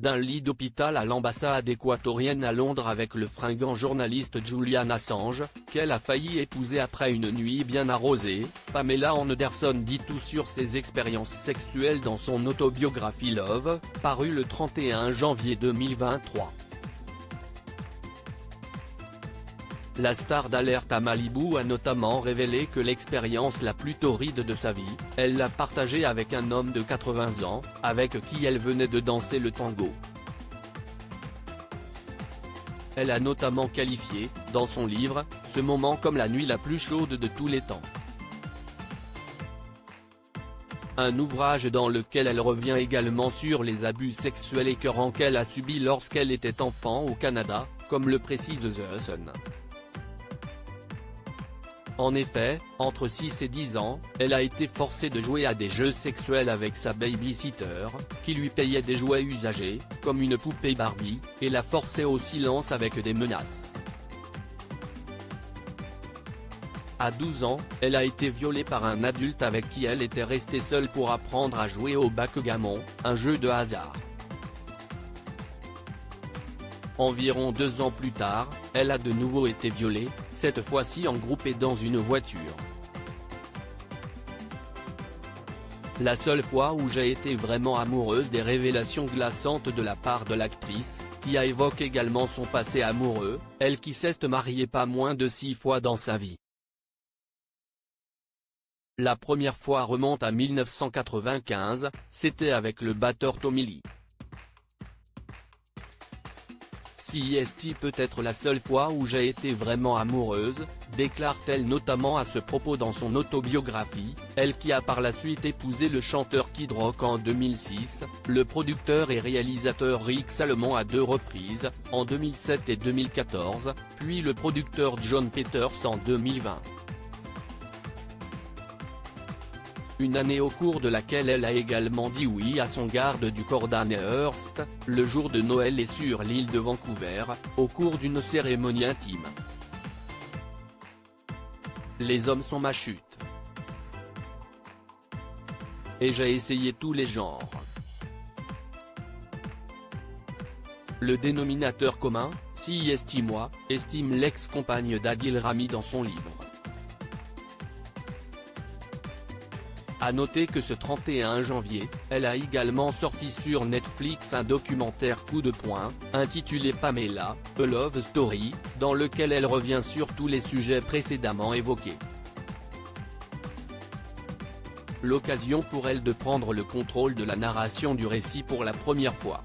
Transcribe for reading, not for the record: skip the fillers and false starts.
d'un lit d'hôpital à l'ambassade équatorienne à Londres avec le fringant journaliste Julian Assange, qu'elle a failli épouser après une nuit bien arrosée, Pamela Anderson dit tout sur ses expériences sexuelles dans son autobiographie Love, parue le 31 janvier 2023. La star d'Alerte à Malibu a notamment révélé que l'expérience la plus torride de sa vie, elle l'a partagée avec un homme de 80 ans, avec qui elle venait de danser le tango. Elle a notamment qualifié, dans son livre, ce moment comme la nuit la plus chaude de tous les temps. Un ouvrage dans lequel elle revient également sur les abus sexuels écœurants qu'elle a subis lorsqu'elle était enfant au Canada, comme le précise The Sun. En effet, entre 6 et 10 ans, elle a été forcée de jouer à des jeux sexuels avec sa baby-sitter, qui lui payait des jouets usagés, comme une poupée Barbie, et la forçait au silence avec des menaces. À 12 ans, elle a été violée par un adulte avec qui elle était restée seule pour apprendre à jouer au backgammon, un jeu de hasard. Environ 2 ans plus tard, elle a de nouveau été violée, cette fois-ci en groupe et dans une voiture. La seule fois où j'ai été vraiment amoureuse, des révélations glaçantes de la part de l'actrice, qui a évoqué également son passé amoureux, elle qui s'est mariée pas moins de 6 fois dans sa vie. La première fois remonte à 1995, c'était avec le batteur Tommy Lee. Si est peut-être la seule fois où j'ai été vraiment amoureuse, déclare-t-elle notamment à ce propos dans son autobiographie, elle qui a par la suite épousé le chanteur Kid Rock en 2006, le producteur et réalisateur Rick Salomon à 2 reprises, en 2007 et 2014, puis le producteur John Peters en 2020. Une année au cours de laquelle elle a également dit oui à son garde du corps d'Anne Hurst, le jour de Noël et sur l'île de Vancouver, au cours d'une cérémonie intime. Les hommes sont ma chute. Et j'ai essayé tous les genres. Le dénominateur commun, si moi, estime l'ex-compagne d'Adil Rami dans son livre. À noter que ce 31 janvier, elle a également sorti sur Netflix un documentaire coup de poing, intitulé Pamela, A Love Story, dans lequel elle revient sur tous les sujets précédemment évoqués. L'occasion pour elle de prendre le contrôle de la narration du récit pour la première fois.